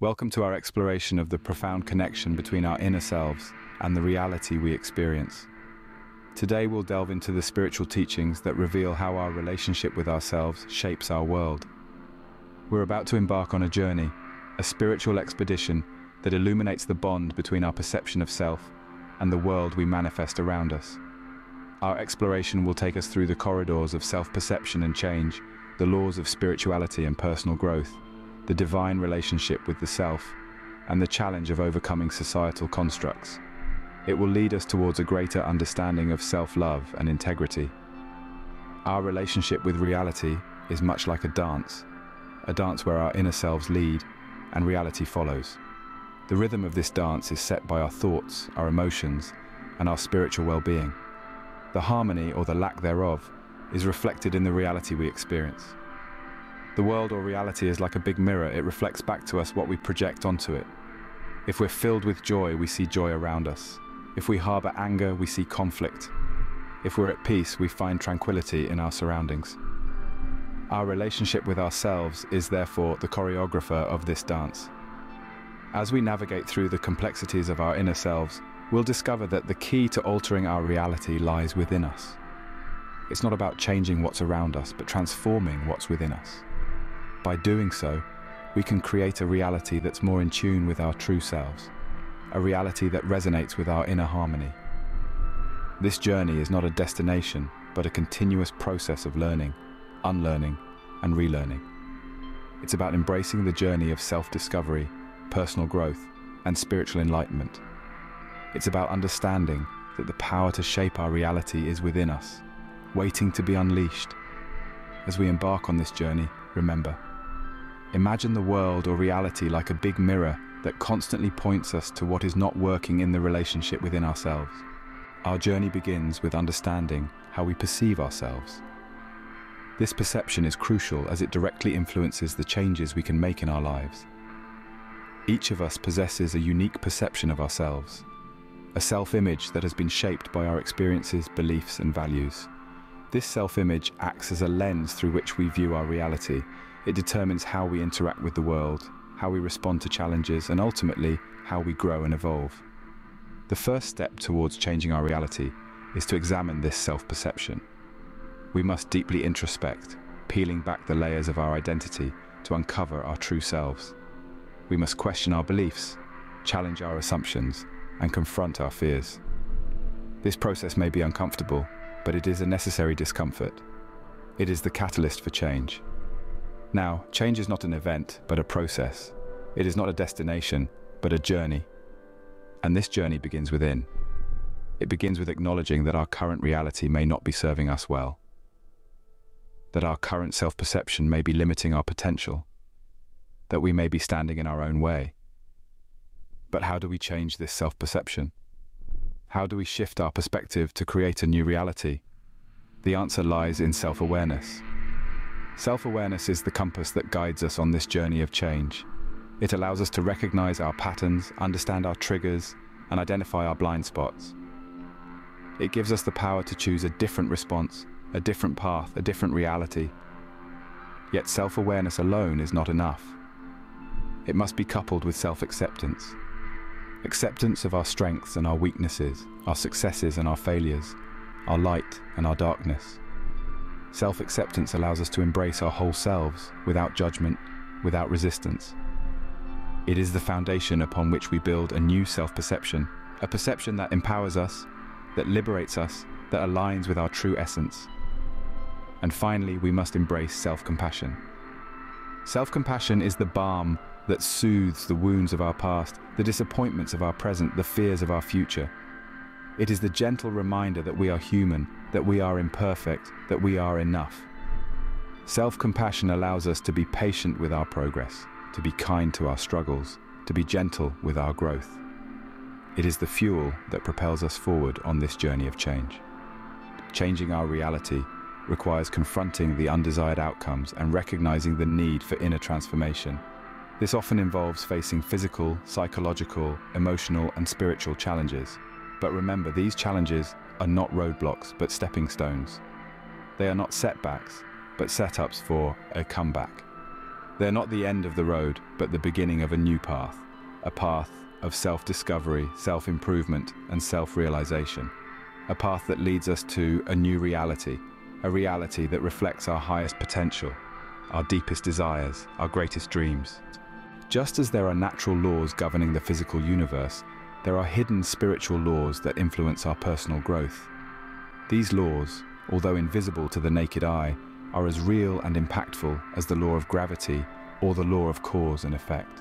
Welcome to our exploration of the profound connection between our inner selves and the reality we experience. Today we'll delve into the spiritual teachings that reveal how our relationship with ourselves shapes our world. We're about to embark on a journey, a spiritual expedition that illuminates the bond between our perception of self and the world we manifest around us. Our exploration will take us through the corridors of self-perception and change, the laws of spirituality and personal growth, the divine relationship with the self, and the challenge of overcoming societal constructs. It will lead us towards a greater understanding of self-love and integrity. Our relationship with reality is much like a dance where our inner selves lead and reality follows. The rhythm of this dance is set by our thoughts, our emotions, and our spiritual well-being. The harmony, or the lack thereof, is reflected in the reality we experience. The world or reality is like a big mirror. It reflects back to us what we project onto it. If we're filled with joy, we see joy around us. If we harbor anger, we see conflict. If we're at peace, we find tranquility in our surroundings. Our relationship with ourselves is therefore the choreographer of this dance. As we navigate through the complexities of our inner selves, we'll discover that the key to altering our reality lies within us. It's not about changing what's around us, but transforming what's within us. By doing so, we can create a reality that's more in tune with our true selves, a reality that resonates with our inner harmony. This journey is not a destination, but a continuous process of learning, unlearning, and relearning. It's about embracing the journey of self-discovery, personal growth, and spiritual enlightenment. It's about understanding that the power to shape our reality is within us, waiting to be unleashed. As we embark on this journey, remember, imagine the world or reality like a big mirror that constantly points us to what is not working in the relationship within ourselves. Our journey begins with understanding how we perceive ourselves. This perception is crucial as it directly influences the changes we can make in our lives. Each of us possesses a unique perception of ourselves, a self-image that has been shaped by our experiences, beliefs, and values. This self-image acts as a lens through which we view our reality. It determines how we interact with the world, how we respond to challenges, and ultimately, how we grow and evolve. The first step towards changing our reality is to examine this self-perception. We must deeply introspect, peeling back the layers of our identity to uncover our true selves. We must question our beliefs, challenge our assumptions, and confront our fears. This process may be uncomfortable, but it is a necessary discomfort. It is the catalyst for change. Now, change is not an event, but a process. It is not a destination, but a journey. And this journey begins within. It begins with acknowledging that our current reality may not be serving us well, that our current self-perception may be limiting our potential, that we may be standing in our own way. But how do we change this self-perception? How do we shift our perspective to create a new reality? The answer lies in self-awareness. Self-awareness is the compass that guides us on this journey of change. It allows us to recognize our patterns, understand our triggers, and identify our blind spots. It gives us the power to choose a different response, a different path, a different reality. Yet self-awareness alone is not enough. It must be coupled with self-acceptance. Acceptance of our strengths and our weaknesses, our successes and our failures, our light and our darkness. Self-acceptance allows us to embrace our whole selves without judgment, without resistance. It is the foundation upon which we build a new self-perception, a perception that empowers us, that liberates us, that aligns with our true essence. And finally, we must embrace self-compassion. Self-compassion is the balm that soothes the wounds of our past, the disappointments of our present, the fears of our future. It is the gentle reminder that we are human, that we are imperfect, that we are enough. Self-compassion allows us to be patient with our progress, to be kind to our struggles, to be gentle with our growth. It is the fuel that propels us forward on this journey of change. Changing our reality requires confronting the undesired outcomes and recognizing the need for inner transformation. This often involves facing physical, psychological, emotional, and spiritual challenges. But remember, these challenges are not roadblocks, but stepping stones. They are not setbacks, but setups for a comeback. They're not the end of the road, but the beginning of a new path, a path of self-discovery, self-improvement, and self-realization. A path that leads us to a new reality, a reality that reflects our highest potential, our deepest desires, our greatest dreams. Just as there are natural laws governing the physical universe, there are hidden spiritual laws that influence our personal growth. These laws, although invisible to the naked eye, are as real and impactful as the law of gravity or the law of cause and effect.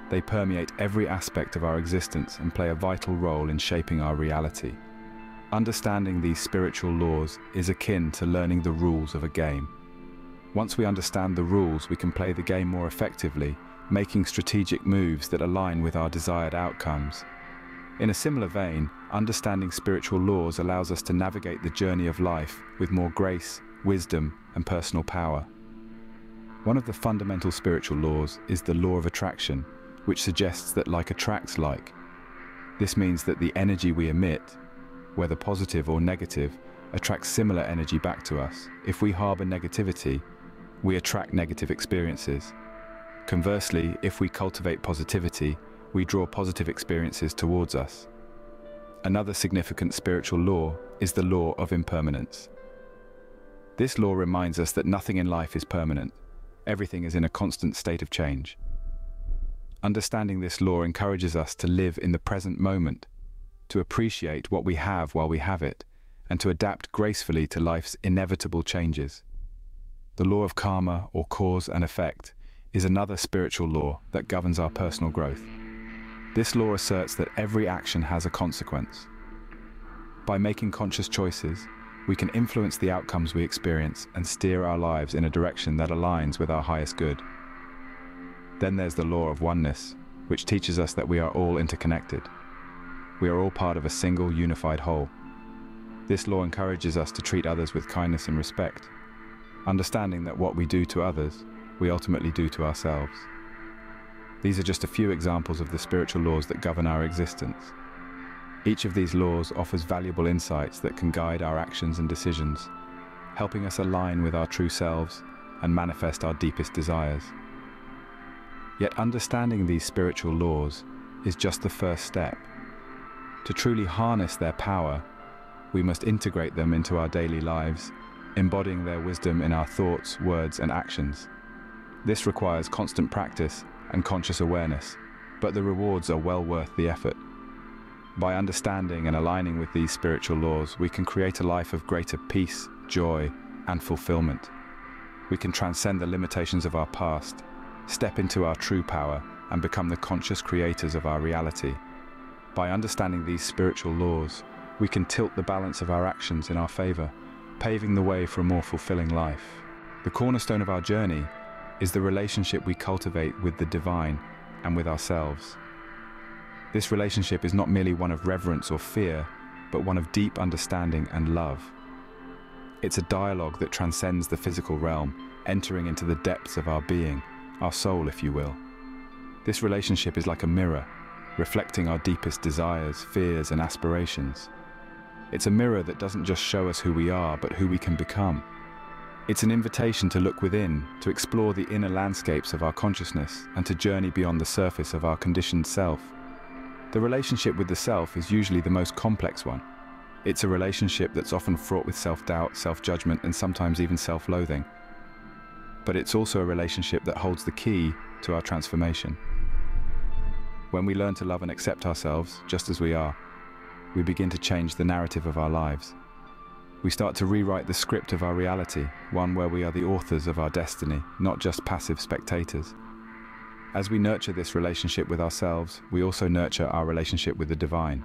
They permeate every aspect of our existence and play a vital role in shaping our reality. Understanding these spiritual laws is akin to learning the rules of a game. Once we understand the rules, we can play the game more effectively, making strategic moves that align with our desired outcomes. In a similar vein, understanding spiritual laws allows us to navigate the journey of life with more grace, wisdom, and personal power. One of the fundamental spiritual laws is the law of attraction, which suggests that like attracts like. This means that the energy we emit, whether positive or negative, attracts similar energy back to us. If we harbor negativity, we attract negative experiences. Conversely, if we cultivate positivity, we draw positive experiences towards us. Another significant spiritual law is the law of impermanence. This law reminds us that nothing in life is permanent. Everything is in a constant state of change. Understanding this law encourages us to live in the present moment, to appreciate what we have while we have it, and to adapt gracefully to life's inevitable changes. The law of karma, or cause and effect, is another spiritual law that governs our personal growth. This law asserts that every action has a consequence. By making conscious choices, we can influence the outcomes we experience and steer our lives in a direction that aligns with our highest good. Then there's the law of oneness, which teaches us that we are all interconnected. We are all part of a single, unified whole. This law encourages us to treat others with kindness and respect, understanding that what we do to others, we ultimately do to ourselves. These are just a few examples of the spiritual laws that govern our existence. Each of these laws offers valuable insights that can guide our actions and decisions, helping us align with our true selves and manifest our deepest desires. Yet understanding these spiritual laws is just the first step. To truly harness their power, we must integrate them into our daily lives, embodying their wisdom in our thoughts, words, and actions. This requires constant practice and conscious awareness, but the rewards are well worth the effort. By understanding and aligning with these spiritual laws, we can create a life of greater peace, joy, and fulfillment. We can transcend the limitations of our past, step into our true power, and become the conscious creators of our reality. By understanding these spiritual laws, we can tilt the balance of our actions in our favor, paving the way for a more fulfilling life. The cornerstone of our journey is the relationship we cultivate with the divine and with ourselves. This relationship is not merely one of reverence or fear, but one of deep understanding and love. It's a dialogue that transcends the physical realm, entering into the depths of our being, our soul, if you will. This relationship is like a mirror, reflecting our deepest desires, fears, and aspirations. It's a mirror that doesn't just show us who we are, but who we can become. It's an invitation to look within, to explore the inner landscapes of our consciousness, and to journey beyond the surface of our conditioned self. The relationship with the self is usually the most complex one. It's a relationship that's often fraught with self-doubt, self-judgment, and sometimes even self-loathing. But it's also a relationship that holds the key to our transformation. When we learn to love and accept ourselves just as we are, we begin to change the narrative of our lives. We start to rewrite the script of our reality, one where we are the authors of our destiny, not just passive spectators. As we nurture this relationship with ourselves, we also nurture our relationship with the divine.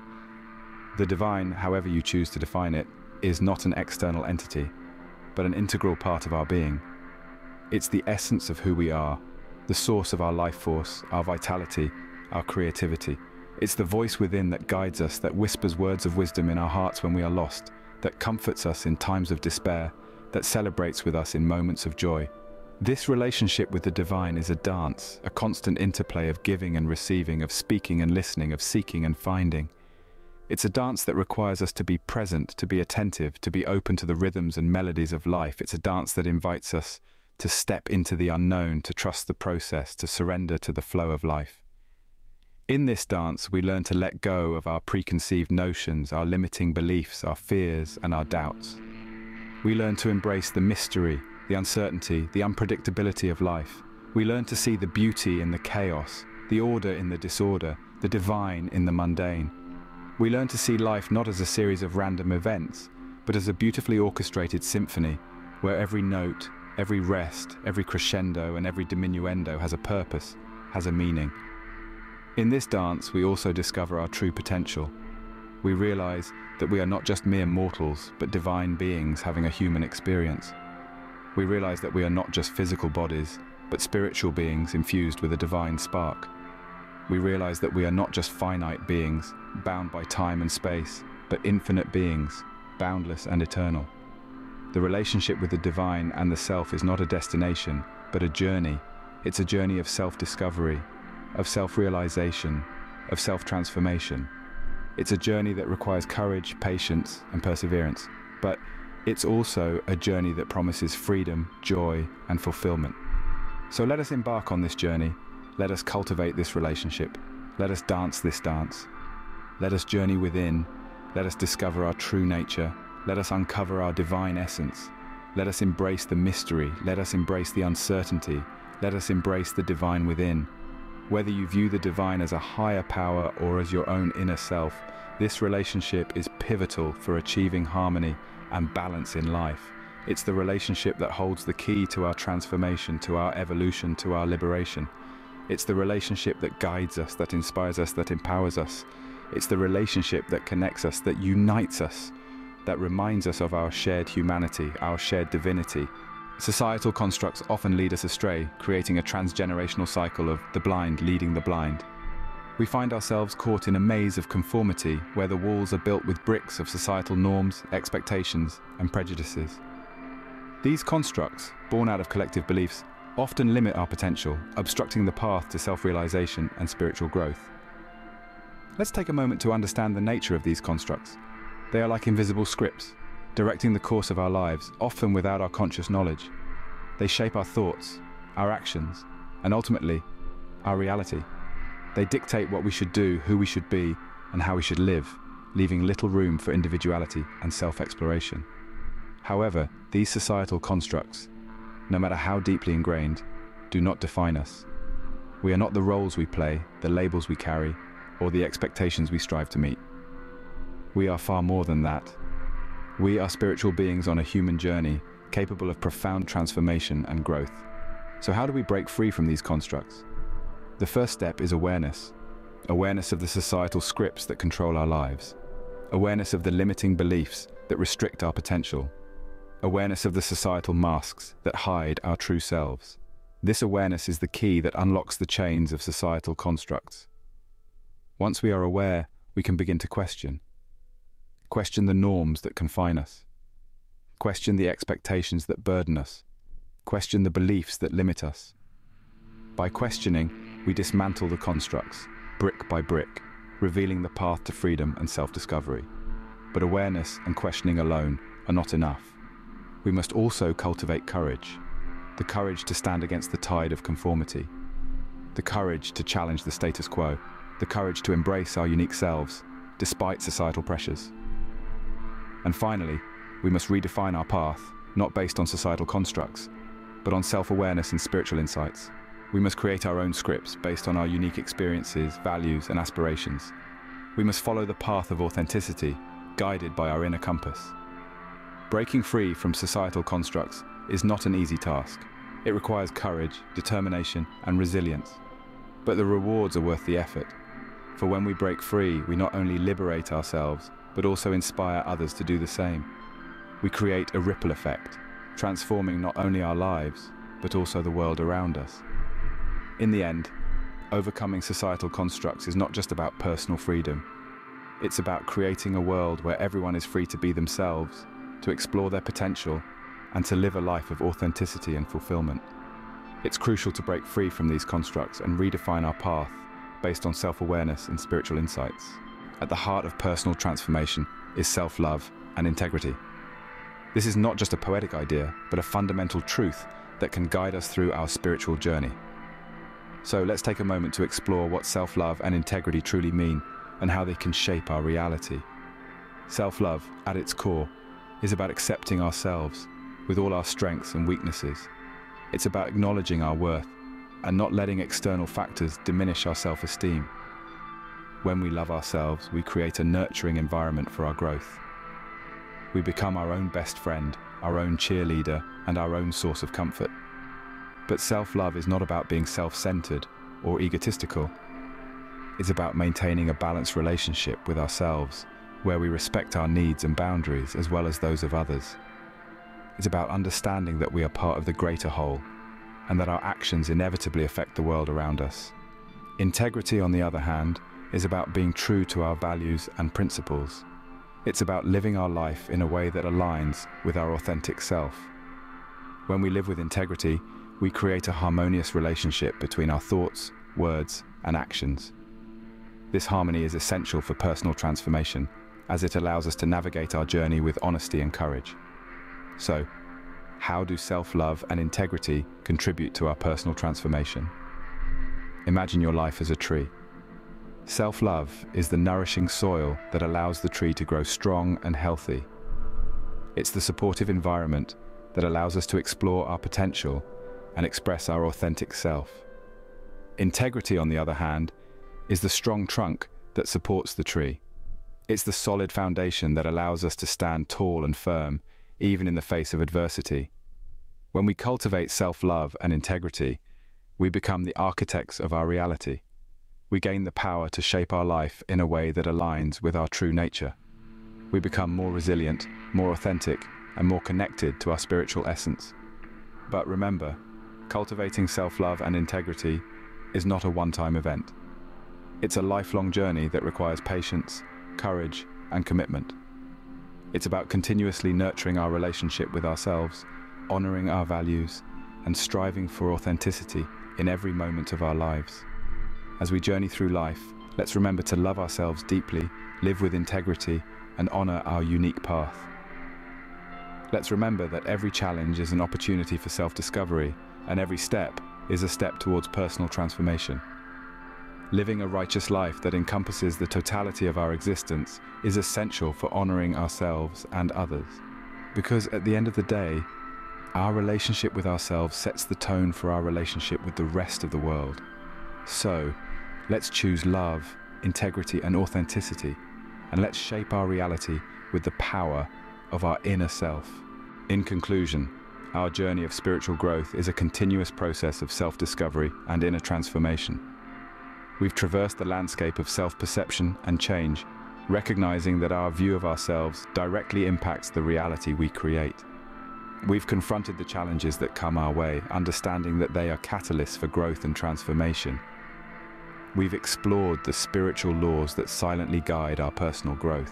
The divine, however you choose to define it, is not an external entity, but an integral part of our being. It's the essence of who we are, the source of our life force, our vitality, our creativity. It's the voice within that guides us, that whispers words of wisdom in our hearts when we are lost, that comforts us in times of despair, that celebrates with us in moments of joy. This relationship with the divine is a dance, a constant interplay of giving and receiving, of speaking and listening, of seeking and finding. It's a dance that requires us to be present, to be attentive, to be open to the rhythms and melodies of life. It's a dance that invites us to step into the unknown, to trust the process, to surrender to the flow of life. In this dance, we learn to let go of our preconceived notions, our limiting beliefs, our fears, and our doubts. We learn to embrace the mystery, the uncertainty, the unpredictability of life. We learn to see the beauty in the chaos, the order in the disorder, the divine in the mundane. We learn to see life not as a series of random events, but as a beautifully orchestrated symphony, where every note, every rest, every crescendo, and every diminuendo has a purpose, has a meaning. In this dance, we also discover our true potential. We realize that we are not just mere mortals, but divine beings having a human experience. We realize that we are not just physical bodies, but spiritual beings infused with a divine spark. We realize that we are not just finite beings, bound by time and space, but infinite beings, boundless and eternal. The relationship with the divine and the self is not a destination, but a journey. It's a journey of self-discovery, of self-realization, of self-transformation. It's a journey that requires courage, patience, and perseverance, but it's also a journey that promises freedom, joy, and fulfillment. So let us embark on this journey. Let us cultivate this relationship. Let us dance this dance. Let us journey within. Let us discover our true nature. Let us uncover our divine essence. Let us embrace the mystery. Let us embrace the uncertainty. Let us embrace the divine within. Whether you view the divine as a higher power or as your own inner self, this relationship is pivotal for achieving harmony and balance in life. It's the relationship that holds the key to our transformation, to our evolution, to our liberation. It's the relationship that guides us, that inspires us, that empowers us. It's the relationship that connects us, that unites us, that reminds us of our shared humanity, our shared divinity. Societal constructs often lead us astray, creating a transgenerational cycle of the blind leading the blind. We find ourselves caught in a maze of conformity where the walls are built with bricks of societal norms, expectations, and prejudices. These constructs, born out of collective beliefs, often limit our potential, obstructing the path to self-realization and spiritual growth. Let's take a moment to understand the nature of these constructs. They are like invisible scripts, directing the course of our lives, often without our conscious knowledge. They shape our thoughts, our actions, and ultimately, our reality. They dictate what we should do, who we should be, and how we should live, leaving little room for individuality and self-exploration. However, these societal constructs, no matter how deeply ingrained, do not define us. We are not the roles we play, the labels we carry, or the expectations we strive to meet. We are far more than that. We are spiritual beings on a human journey, capable of profound transformation and growth. So how do we break free from these constructs? The first step is awareness. Awareness of the societal scripts that control our lives. Awareness of the limiting beliefs that restrict our potential. Awareness of the societal masks that hide our true selves. This awareness is the key that unlocks the chains of societal constructs. Once we are aware, we can begin to question. Question the norms that confine us. Question the expectations that burden us. Question the beliefs that limit us. By questioning, we dismantle the constructs, brick by brick, revealing the path to freedom and self-discovery. But awareness and questioning alone are not enough. We must also cultivate courage. The courage to stand against the tide of conformity. The courage to challenge the status quo. The courage to embrace our unique selves, despite societal pressures. And finally, we must redefine our path, not based on societal constructs, but on self-awareness and spiritual insights. We must create our own scripts based on our unique experiences, values, and aspirations. We must follow the path of authenticity, guided by our inner compass. Breaking free from societal constructs is not an easy task. It requires courage, determination, and resilience. But the rewards are worth the effort. For when we break free, we not only liberate ourselves, but also inspire others to do the same. We create a ripple effect, transforming not only our lives, but also the world around us. In the end, overcoming societal constructs is not just about personal freedom. It's about creating a world where everyone is free to be themselves, to explore their potential, and to live a life of authenticity and fulfillment. It's crucial to break free from these constructs and redefine our path based on self-awareness and spiritual insights. At the heart of personal transformation is self-love and integrity. This is not just a poetic idea, but a fundamental truth that can guide us through our spiritual journey. So let's take a moment to explore what self-love and integrity truly mean and how they can shape our reality. Self-love, at its core, is about accepting ourselves with all our strengths and weaknesses. It's about acknowledging our worth and not letting external factors diminish our self-esteem. When we love ourselves, we create a nurturing environment for our growth. We become our own best friend, our own cheerleader, and our own source of comfort. But self-love is not about being self-centered or egotistical. It's about maintaining a balanced relationship with ourselves, where we respect our needs and boundaries as well as those of others. It's about understanding that we are part of the greater whole, and that our actions inevitably affect the world around us. Integrity, on the other hand, is about being true to our values and principles. It's about living our life in a way that aligns with our authentic self. When we live with integrity, we create a harmonious relationship between our thoughts, words, and actions. This harmony is essential for personal transformation, as it allows us to navigate our journey with honesty and courage. So, how do self-love and integrity contribute to our personal transformation? Imagine your life as a tree. Self-love is the nourishing soil that allows the tree to grow strong and healthy. It's the supportive environment that allows us to explore our potential and express our authentic self. Integrity, on the other hand, is the strong trunk that supports the tree. It's the solid foundation that allows us to stand tall and firm, even in the face of adversity. When we cultivate self-love and integrity, we become the architects of our reality. We gain the power to shape our life in a way that aligns with our true nature. We become more resilient, more authentic, and more connected to our spiritual essence. But remember, cultivating self-love and integrity is not a one-time event. It's a lifelong journey that requires patience, courage, and commitment. It's about continuously nurturing our relationship with ourselves, honoring our values, and striving for authenticity in every moment of our lives. As we journey through life, let's remember to love ourselves deeply, live with integrity, and honor our unique path. Let's remember that every challenge is an opportunity for self-discovery, and every step is a step towards personal transformation. Living a righteous life that encompasses the totality of our existence is essential for honoring ourselves and others. Because at the end of the day, our relationship with ourselves sets the tone for our relationship with the rest of the world. So, let's choose love, integrity, and authenticity, and let's shape our reality with the power of our inner self. In conclusion, our journey of spiritual growth is a continuous process of self-discovery and inner transformation. We've traversed the landscape of self-perception and change, recognizing that our view of ourselves directly impacts the reality we create. We've confronted the challenges that come our way, understanding that they are catalysts for growth and transformation. We've explored the spiritual laws that silently guide our personal growth.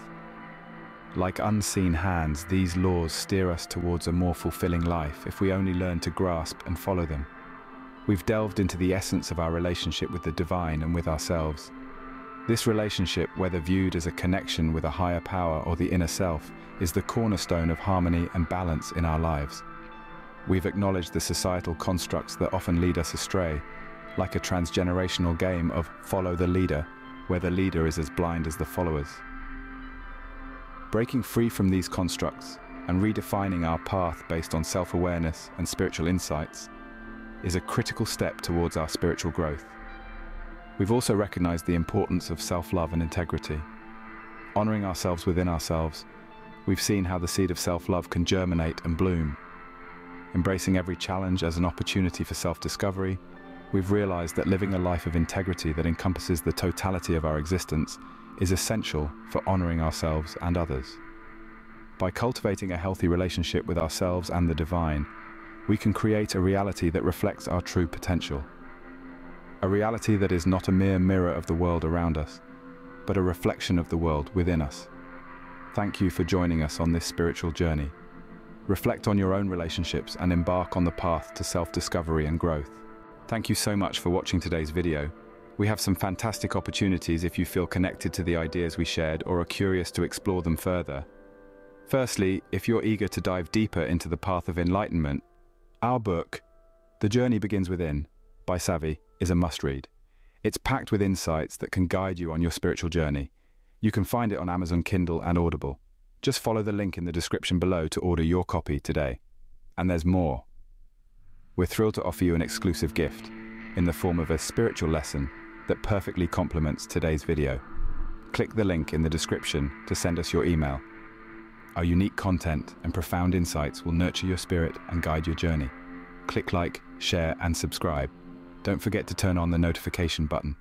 Like unseen hands, these laws steer us towards a more fulfilling life if we only learn to grasp and follow them. We've delved into the essence of our relationship with the divine and with ourselves. This relationship, whether viewed as a connection with a higher power or the inner self, is the cornerstone of harmony and balance in our lives. We've acknowledged the societal constructs that often lead us astray, like a transgenerational game of follow the leader, where the leader is as blind as the followers. Breaking free from these constructs and redefining our path based on self-awareness and spiritual insights is a critical step towards our spiritual growth. We've also recognized the importance of self-love and integrity. Honoring ourselves within ourselves, we've seen how the seed of self-love can germinate and bloom. Embracing every challenge as an opportunity for self-discovery, we've realized that living a life of integrity that encompasses the totality of our existence is essential for honoring ourselves and others. By cultivating a healthy relationship with ourselves and the divine, we can create a reality that reflects our true potential. A reality that is not a mere mirror of the world around us, but a reflection of the world within us. Thank you for joining us on this spiritual journey. Reflect on your own relationships and embark on the path to self-discovery and growth. Thank you so much for watching today's video. We have some fantastic opportunities if you feel connected to the ideas we shared or are curious to explore them further. Firstly, if you're eager to dive deeper into the path of enlightenment, our book, The Journey Begins Within, by SAVI, is a must-read. It's packed with insights that can guide you on your spiritual journey. You can find it on Amazon Kindle and Audible. Just follow the link in the description below to order your copy today. And there's more. We're thrilled to offer you an exclusive gift in the form of a spiritual lesson that perfectly complements today's video. Click the link in the description to send us your email. Our unique content and profound insights will nurture your spirit and guide your journey. Click like, share, and subscribe. Don't forget to turn on the notification button.